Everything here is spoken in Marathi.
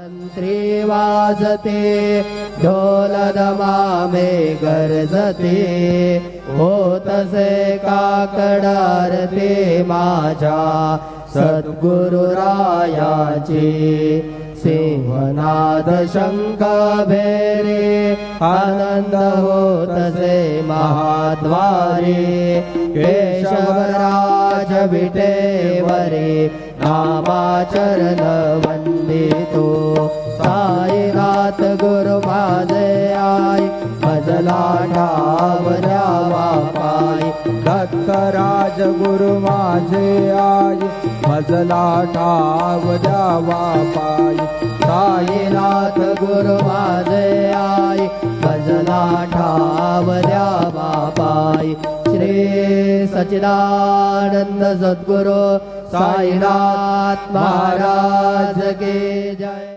तंत्री वाजते ढोल दमामे गरजते होतसे काकडारते माझ्या सद्गुरुरायाचे सिंहनाद शंख भेरे आनंद होतसे महाद्वारे केशवराज विटेवरे नामाचरण वंदितो साईनाथ गुरु माझे आई भजला ठावल्यावा पाय दत्तराज गुरु माझे आई भजला ठावल्यावा पाय साईनाथ गुरु माझे आई भजला ठावल्यावा पाय श्री सच्चिदानंद सद्गुरु साईनाथ महाराज की जय।